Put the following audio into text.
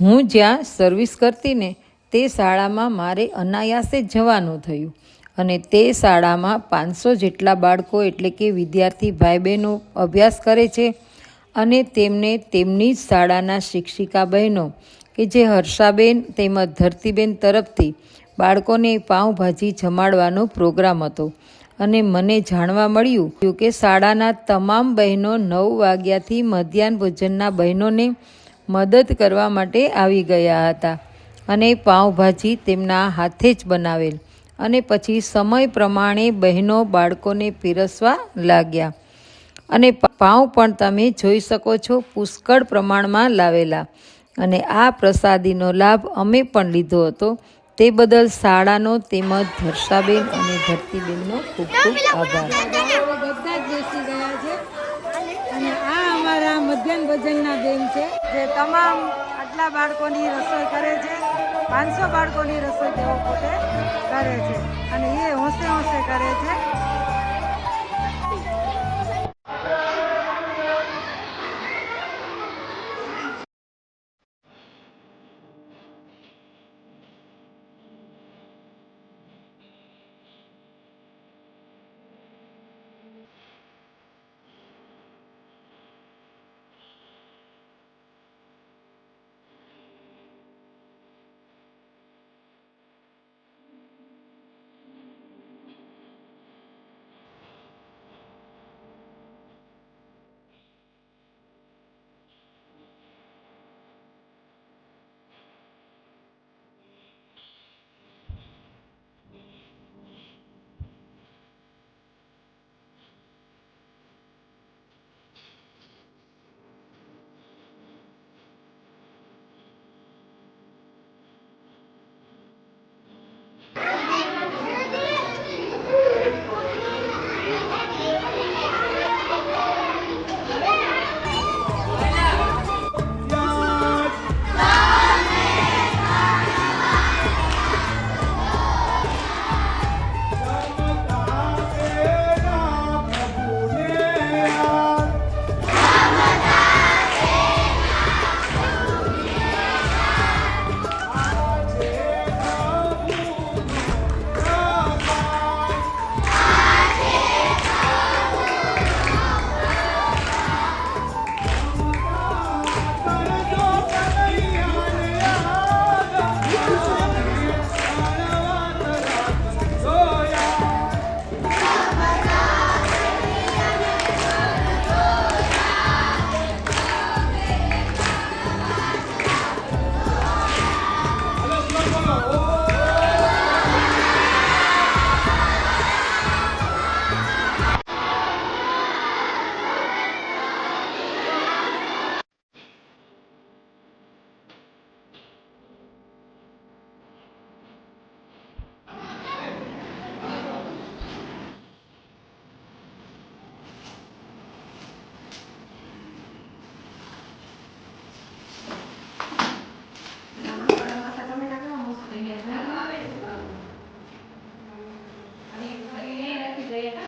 હું જ્યાં સર્વિસ કરતી ને તે શાળામાં મારે અનાયાસે જવાનું થયું અને તે શાળામાં 500 જેટલા બાળકો એટલે કે વિદ્યાર્થી ભાઈ બહેનો અભ્યાસ કરે છે અને તેમને તેમની જ શાળાના શિક્ષિકા બહેનો કે જે હર્ષાબેન તેમજ ધરતીબેન તરફથી બાળકોને પાઉંભાજી જમાડવાનો પ્રોગ્રામ હતો અને મને જાણવા મળ્યું કે શાળાના તમામ બહેનો 9 વાગ્યાથી મધ્યાહન ભોજનના બહેનોને મદદ કરવા માટે આવી ગયા હતા અને પાઉંભાજી તેમના હાથે જ બનાવેલ અને પછી સમય પ્રમાણે બહેનો બાળકોને પીરસવા લાગ્યા અને પાઉં પણ તમે જોઈ શકો છો પુષ્કળ પ્રમાણમાં લાવેલા અને આ પ્રસાદીનો લાભ અમે પણ લીધો હતો। તે બદલ શાળાનો તેમજ હર્ષાબેન અને ધરતીબેનનો ખૂબ ખૂબ આભાર। બધા જ બેસી ગયા છે અને આ અમારા મધ્યાહન ભોજનના બેન છે જે તમામ આટલા બાળકોની રસોઈ કરે છે। 500 બાળકોની રસોઈ તેઓ પોતે કરે છે અને એ હોંશે હોંશે કરે છે।